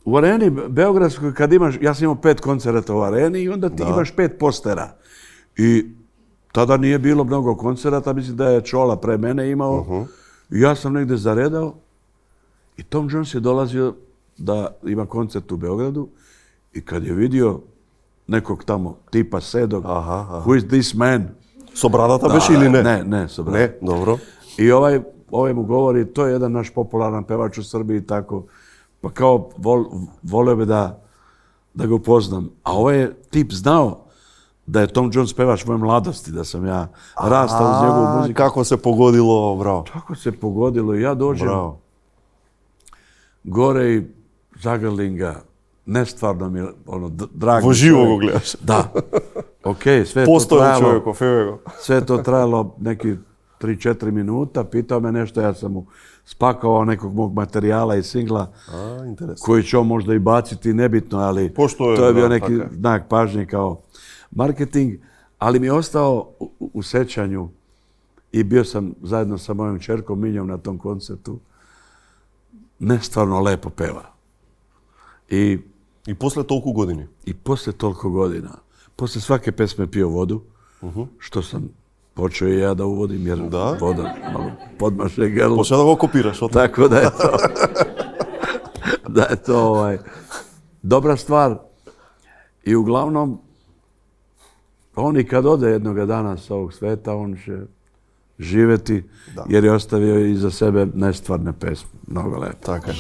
U areni beogradskoj kad imaš, ja sam imao 5 koncerata u areni i onda ti imaš 5 postera. I tada nije bilo mnogo koncerata, mislim da je Čola pre mene imao. I ja sam negde zaredao i Tom Jones je dolazio da ima koncert u Beogradu i kad je vidio nekog tamo tipa Sedog, who is this man? Sobradata beš ili ne? Ne, Sobradata. Ne, dobro. I ovaj mu govori, to je jedan naš popularan pevač u Srbiji i tako. Pa kao, volio bi da ga upoznam. A ovaj je tip znao da je Tom Jones pevač moje mladosti, da sam ja rastao uz njegovu muziku. Kako se pogodilo, bravo. Kako se pogodilo. Ja dođem gore i zagrlim ga. Nestvarno mi je, dragi. Voživo go gledaš. Da. Okej, sve je to trajalo. Sve je to trajalo neki 3-4 minuta. Pitao me nešto, ja sam mu spakovao nekog mog materijala i singla koji će on možda i baciti, nebitno, ali to je bio neki znak pažnje kao marketing, ali mi je ostao u sećanju i bio sam zajedno sa mojom ćerkom Miljom na tom koncertu. Nestvarno lepo peva. I posle toliko godina? I posle toliko godina. Posle svake pesme pio vodu, što sam počeo i ja da uvodim, jer voda malo podmaše grlo. Počeo da ga kopiraš. Tako da je to dobra stvar. I uglavnom, on i kad ode jednoga dana sa ovog sveta, on će živeti, jer je ostavio iza sebe nestvarne pesme. Mnogo lepo. Tako je.